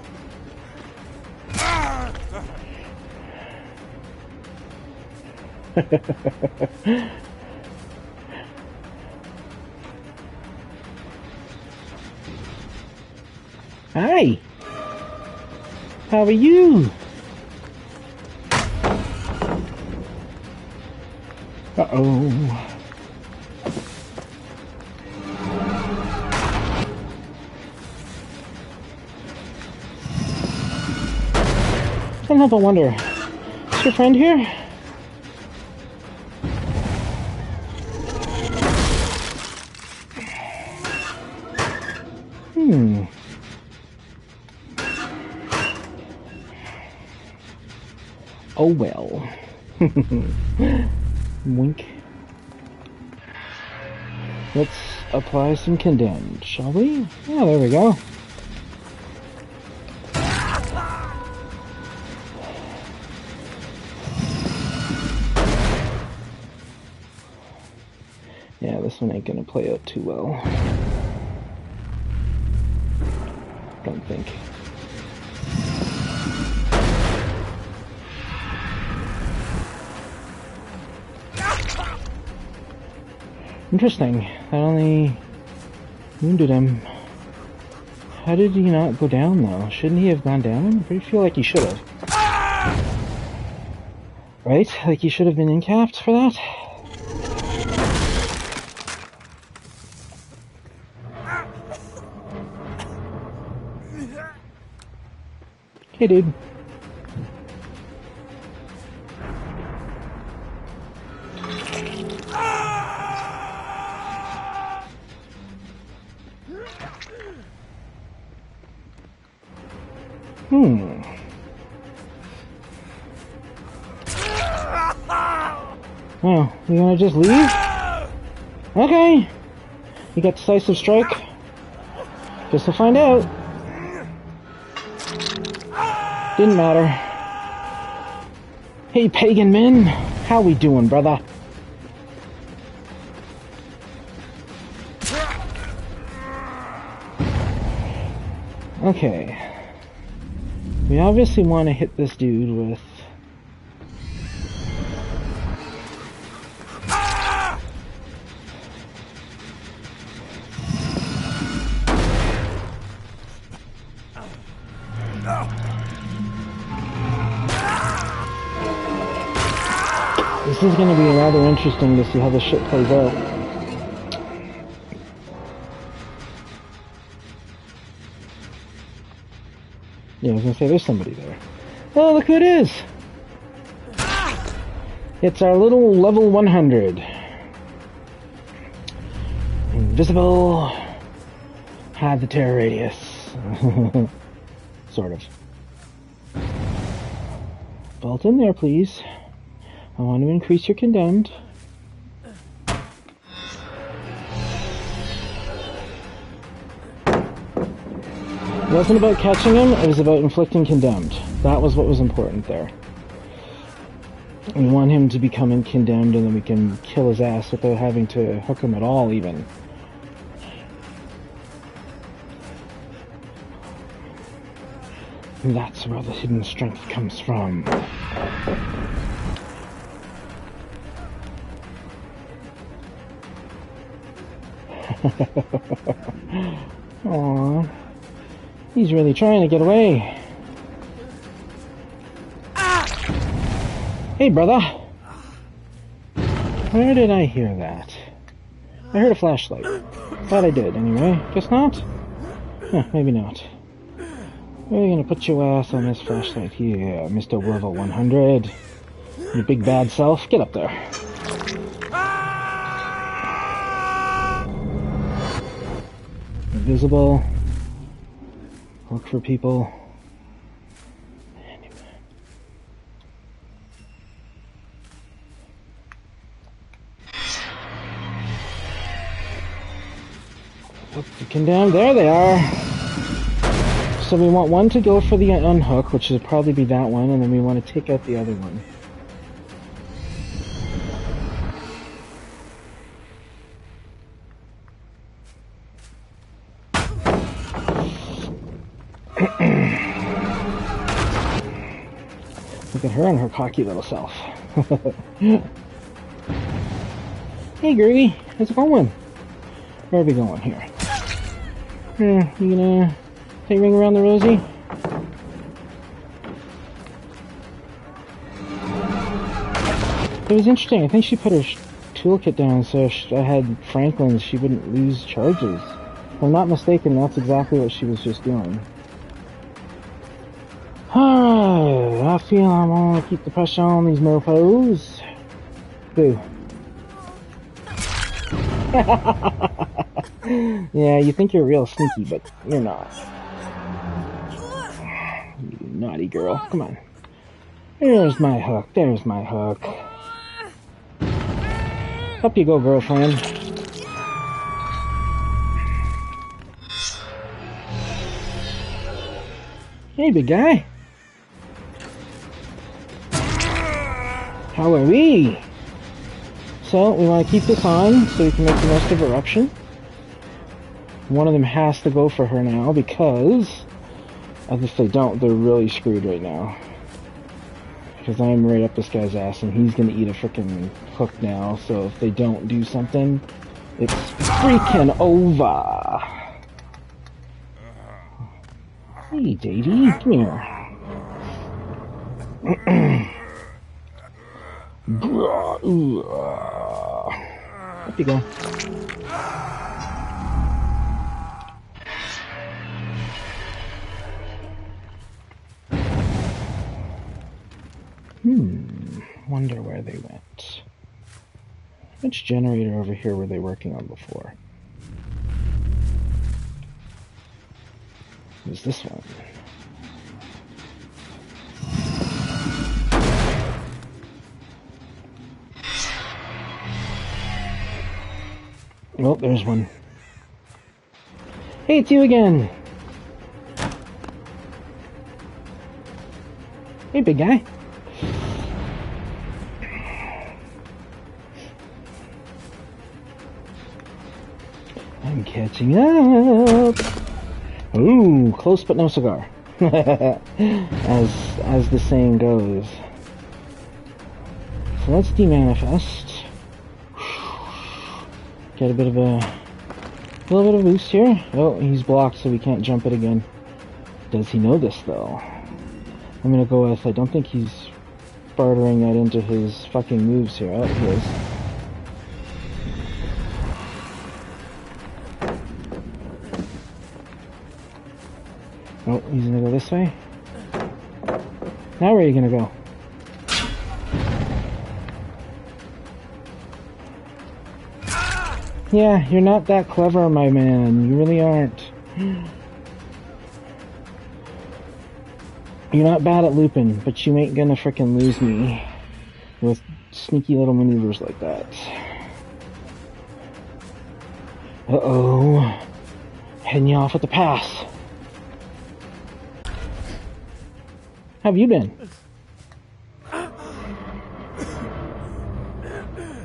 Hi! How are you? Uh-oh. Can't help but wonder, is your friend here? Oh well. Wink. Let's apply some condemned, shall we? Oh, there we go. Yeah, this one ain't gonna play out too well. Don't think. Interesting. That only wounded him. How did he not go down, though? Shouldn't he have gone down? I feel like he should have. Right? Like he should have been incapped for that? Hey, dude. Oh, you gonna just leave? Okay. You got decisive strike? Guess we'll find out. Didn't matter. Hey, pagan men. How we doing, brother? Okay. We obviously want to hit this dude with... This is going to be rather interesting to see how this shit plays out. Yeah, I was going to say, there's somebody there. Oh, look who it is! It's our little level 100. Invisible. Hide the terror radius. Sort of. Bolt in there, please. I want to increase your condemned. It wasn't about catching him, it was about inflicting condemned. That was what was important there. We want him to become condemned and then we can kill his ass without having to hook him at all, even. And that's where the hidden strength comes from. Aww. He's really trying to get away. Hey, brother. Where did I hear that? I heard a flashlight. Thought I did, anyway. Guess not? Huh, maybe not. We're gonna put your ass on this flashlight here, Mr. Wervel 100. You big bad self, get up there. Invisible. Look for people. Looking down, there they are. So we want one to go for the unhook, which would probably be that one, and then we want to take out the other one. Look at her and her cocky little self. Hey, Groovy, how's it going? Where are we going here? You gonna take ring around the rosy? It was interesting. I think she put her toolkit down so I had Franklin's. She wouldn't lose charges. If I'm not mistaken, that's exactly what she was just doing. Alright, I feel I'm gonna keep the pressure on these mofos. Boo. Yeah, you think you're real sneaky, but you're not. You naughty girl. Come on. There's my hook. There's my hook. Up you go, girlfriend. Hey, big guy. How are we? So, we want to keep this on so we can make the most of Eruption. One of them has to go for her now because, if they don't, they're really screwed right now. Because I'm right up this guy's ass and he's going to eat a freaking hook now. So if they don't do something, it's freaking over. Hey, Davey, come here. Up you go. Wonder where they went. Which generator over here were they working on before? It was this one. Oh, there's one. Hey, it's you again! Hey, big guy. I'm catching up. Ooh, close but no cigar. as the saying goes. So let's demanifest. Get a little bit of boost here. Oh, he's blocked, so we can't jump it again. Does he know this though? I'm gonna go with, I don't think he's bartering that into his fucking moves here. Oh, he is. Oh, he's gonna go this way. Now where are you gonna go? Yeah, you're not that clever, my man. You really aren't. You're not bad at looping, but you ain't gonna frickin' lose me with sneaky little maneuvers like that. Uh-oh. Heading you off with the pass. How have you been?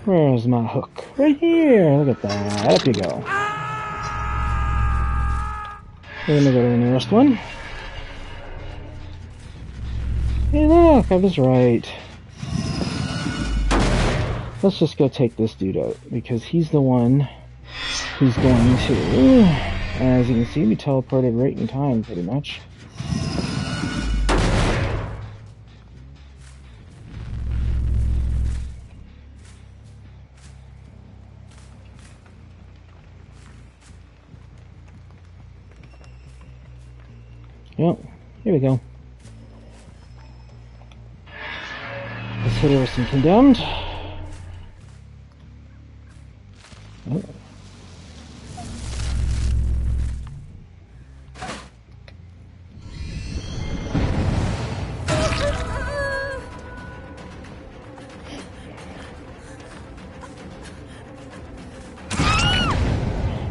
Where's my hook? Right here. Look at that. Up you go. We're gonna go to the nearest one. Hey, look, I was right. Let's just go take this dude out because he's the one He's going to, as you can see, be teleported right in time, pretty much. Yep, here we go. Let's hit her with some condemned. Oh.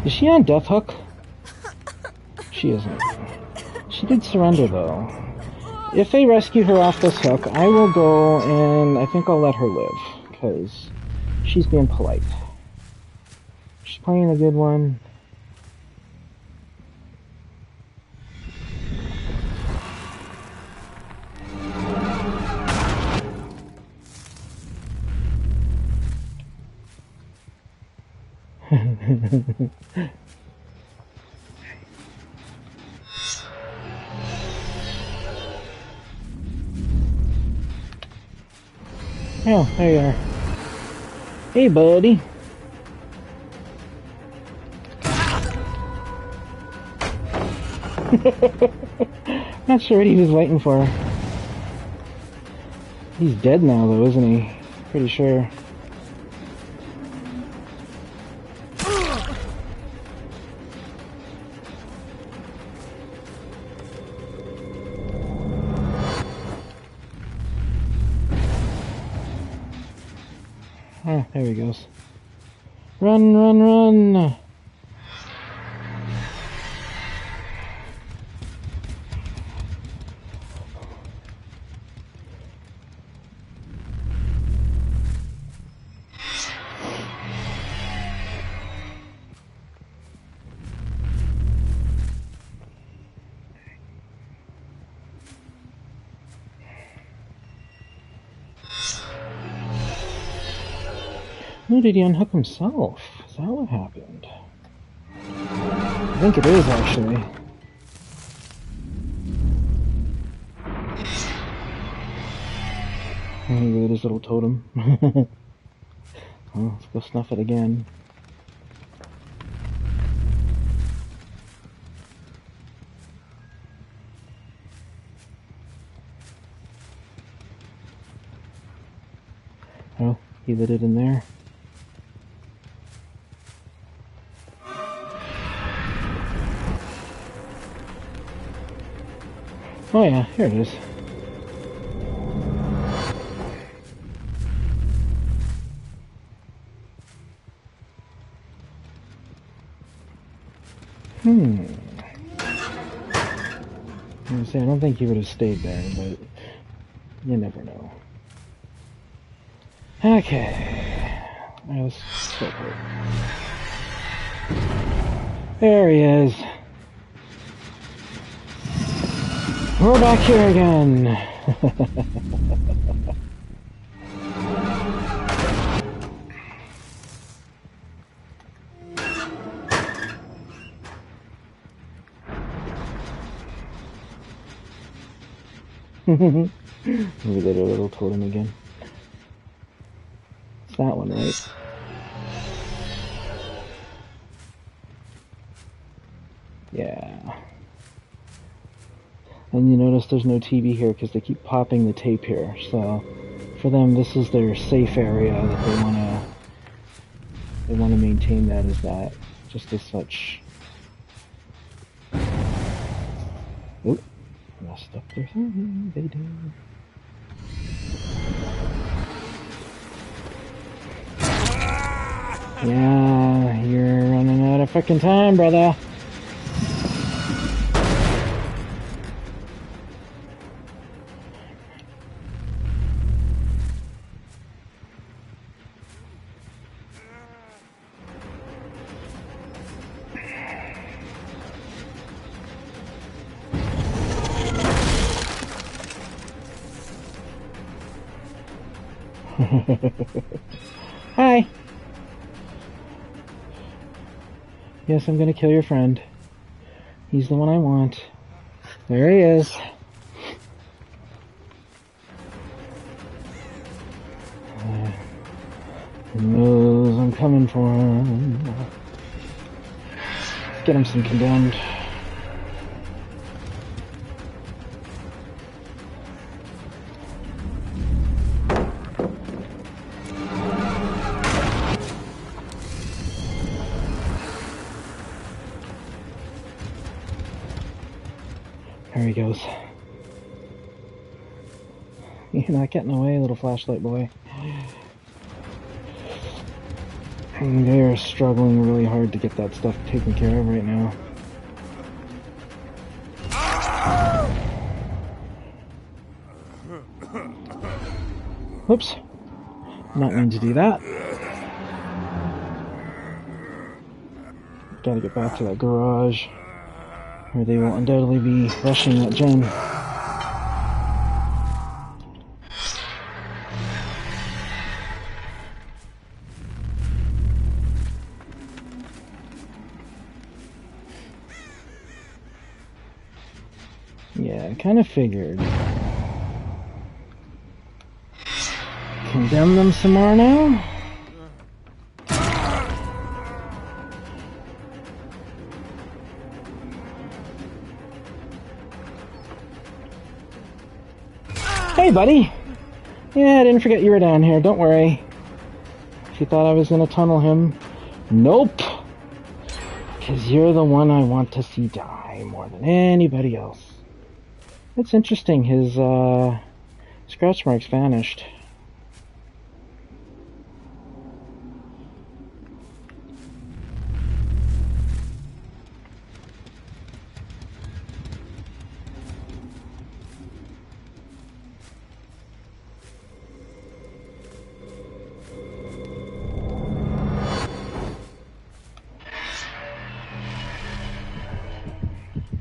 Is she on Death Hook? She isn't. She did surrender, though. If they rescue her off this hook, I will go and I think I'll let her live, because she's being polite. She's playing a good one. Oh, there you are. Hey, buddy. Not sure what he was waiting for. He's dead now, though, isn't he? Pretty sure. Oh, there he goes. Run, run, run! Oh, did he unhook himself? Is that what happened? I think it is, actually. Oh, look at his little totem. Well, let's go snuff it again. Oh, he lit it in there. Oh yeah, here it is. I don't think he would have stayed there, but you never know. Okay. Let's flip it. There he is. We're back here again. We did a little totem again. It's that one, right? Yeah. And you notice there's no TV here because they keep popping the tape here. So for them, this is their safe area that they want to maintain that as that, just as such. Oop, messed up their thing. They do. Yeah, you're running out of frickin' time, brother. Hi. Yes, I'm gonna kill your friend. He's the one I want. There he is. He knows I'm coming for him. Let's get him some condemned. There he goes. You're not getting away, little flashlight boy. And they're struggling really hard to get that stuff taken care of right now. Whoops. Not mean to do that. Gotta get back to that garage, where they will undoubtedly be rushing that gen. Yeah, I kind of figured. Condemn them some more now? Hey, buddy! Yeah, I didn't forget you were down here, don't worry. If you thought I was gonna tunnel him, nope! Because you're the one I want to see die more than anybody else. It's interesting, his scratch marks vanished.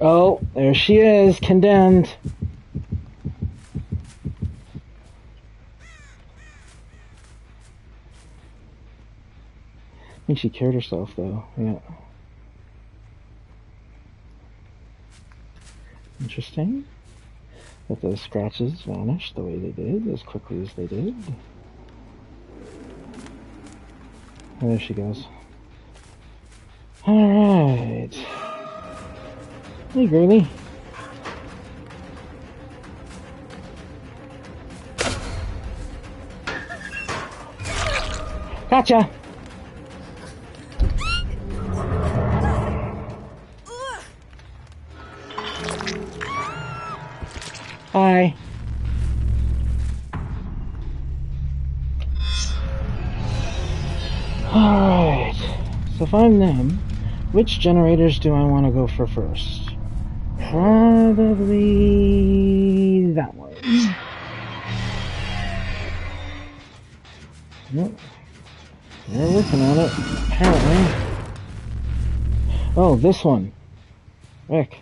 Oh, there she is, condemned. I think she cured herself, though. Yeah. Interesting that those scratches vanished the way they did, as quickly as they did. Oh, there she goes. Alright. Hey, girly. Gotcha! Hi. Alright. So if I'm them, which generators do I want to go for first? Probably that one. Nope. They're working on it, apparently. Oh, this one. Rick.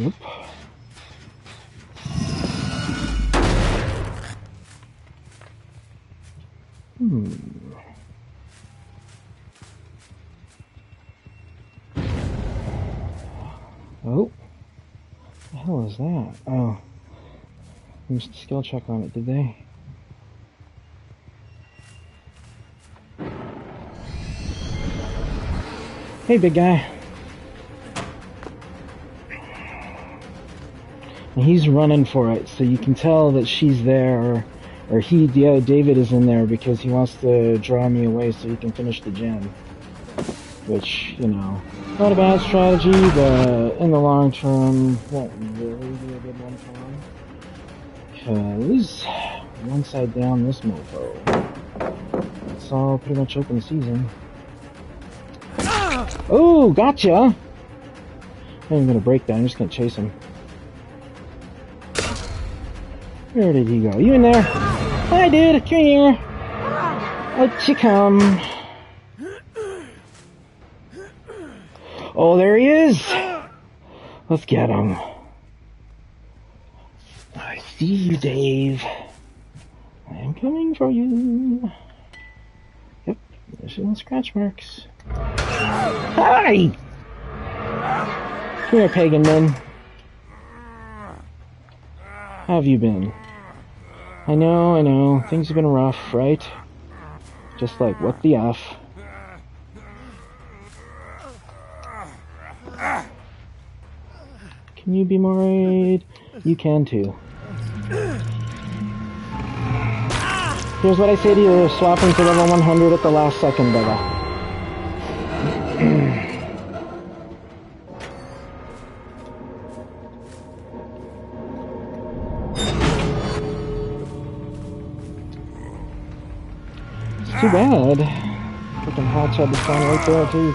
Oop. Oh. What the hell is that? Oh. Used a skill check on it, did they? Hey, big guy. And he's running for it, so you can tell that she's there, or he, yeah, David is in there because he wants to draw me away so he can finish the gen. Which, you know, not a bad strategy, but in the long term, won't really be a good one for him. Because, one side down this mofo. It's all pretty much open season. Oh, gotcha! I'm not even gonna break that, I'm just gonna chase him. Where did he go? You in there? Hi, dude. Come here. Out you come. Oh, there he is. Let's get him. I see you, Dave. I'm coming for you. Yep, there's some scratch marks. Hi! Come here, pagan man. How have you been? I know. Things have been rough, right? Just like, what the F? Can you be more raid? You can too. Here's what I say to you, swapping to level 100 at the last second, brother. It's too bad. Freaking Hatch had the sign right there, too.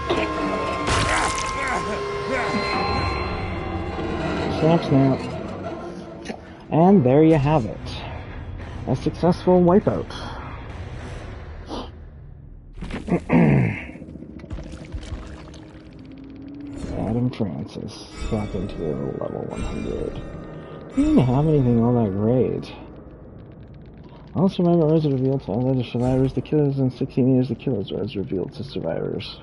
Snap. And there you have it. A successful wipeout. Adam Francis, swapping to level 100. He didn't have anything all that great. All survivors are revealed to all other survivors. The killers in 16 years, the killers are revealed to survivors.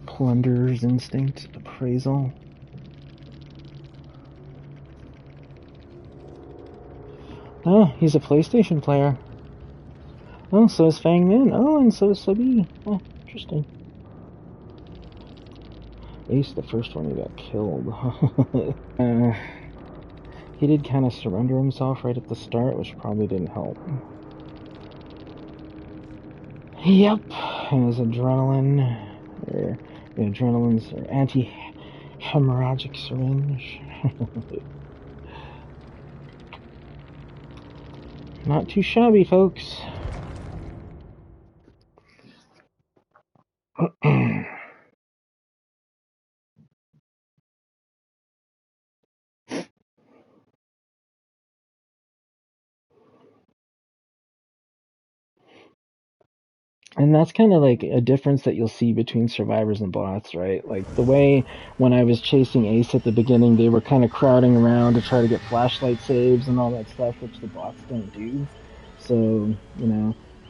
Plunderer's instinct, appraisal. Oh, he's a PlayStation player. Oh, so is Fang Min. Oh, and so is Sabi. Oh, interesting. Ace, the first one, he got killed. He did kind of surrender himself right at the start, which probably didn't help. Yep, and his adrenaline's anti-hemorrhagic syringe. Not too shabby, folks. And that's kind of like a difference that you'll see between survivors and bots, right? Like the way when I was chasing Ace at the beginning, they were kind of crowding around to try to get flashlight saves and all that stuff, which the bots don't do. So,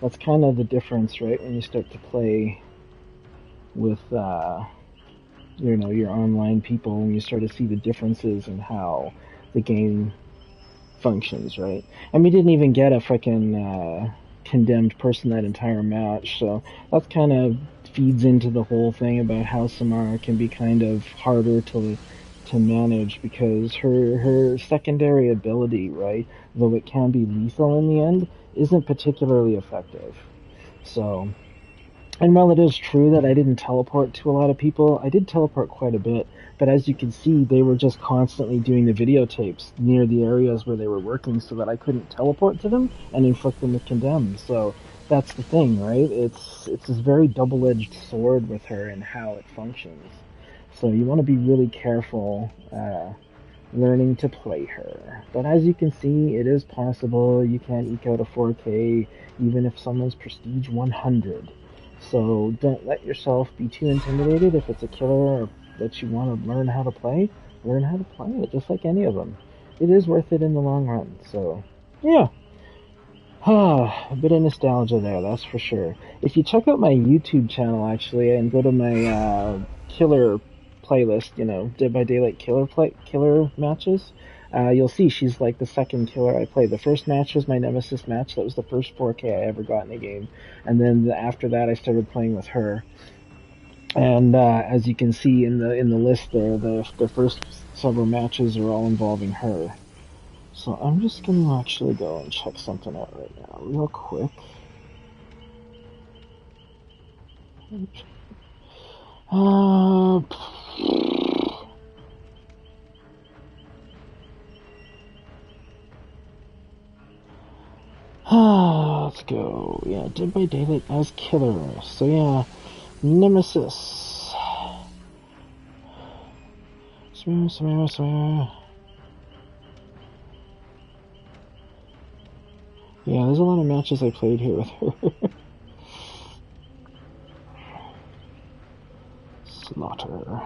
that's kind of the difference, right? When you start to play with, your online people, and you start to see the differences in how the game functions, right? And we didn't even get a freaking, condemned person that entire match, so that kind of feeds into the whole thing about how Samara can be kind of harder to manage, because her secondary ability, right, though it can be lethal in the end, isn't particularly effective. So, and while it is true that I didn't teleport to a lot of people, I did teleport quite a bit. But as you can see, they were just constantly doing the videotapes near the areas where they were working so that I couldn't teleport to them and inflict them with condemn. So that's the thing, right? It's this very double-edged sword with her and how it functions. So you want to be really careful learning to play her. But as you can see, it is possible. You can eke out a 4K even if someone's prestige 100. So don't let yourself be too intimidated. If it's a killer that you want to learn how to play it, just like any of them. It is worth it in the long run. So, yeah. A bit of nostalgia there, that's for sure. If you check out my YouTube channel, actually, and go to my killer playlist, Dead by Daylight killer matches, you'll see she's like the second killer I played. The first match was my Nemesis match. That was the first 4K I ever got in a game. And then after that, I started playing with her. And as you can see in the list there, the first several matches are all involving her. So I'm just going to actually go and check something out right now, real quick. Let's go. Yeah, Dead by Daylight as killer. So yeah, Nemesis. Just Samara. Yeah, there's a lot of matches I played here with her. Slaughter.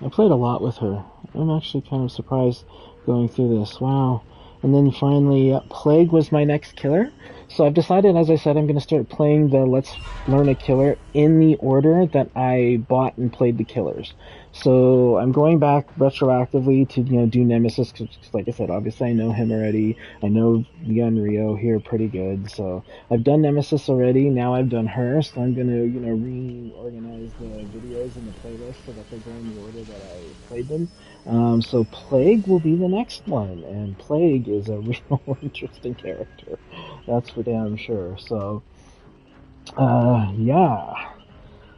I played a lot with her. I'm actually kind of surprised going through this. Wow. And then finally, Plague was my next killer. So I've decided, as I said, I'm going to start playing the Let's Learn a Killer in the order that I bought and played the killers. So I'm going back retroactively to, do Nemesis, because like I said, obviously I know him already. I know Leon Rio here pretty good. So I've done Nemesis already. Now I've done her. So I'm going to, reorganize the videos in the playlist so that they go in the order that I played them. So Plague will be the next one, and Plague is a real interesting character. That's for damn sure. So, yeah.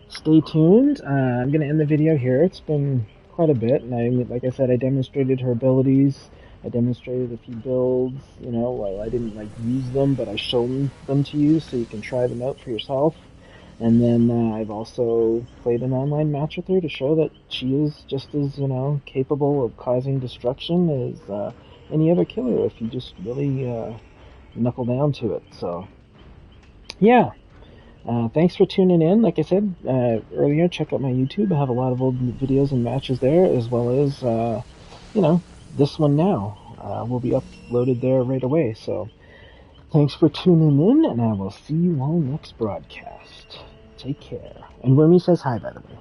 Stay tuned. I'm going to end the video here. It's been quite a bit, and like I said, I demonstrated her abilities. I demonstrated a few builds. I didn't use them, but I showed them to you so you can try them out for yourself. And then I've also played an online match with her to show that she is just as, capable of causing destruction as any other killer if you just really knuckle down to it. So, yeah. Thanks for tuning in. Like I said earlier, check out my YouTube. I have a lot of old videos and matches there, as well as, this one now will be uploaded there right away. So, thanks for tuning in, and I will see you all next broadcast. Take care. And Wormy says hi, by the way.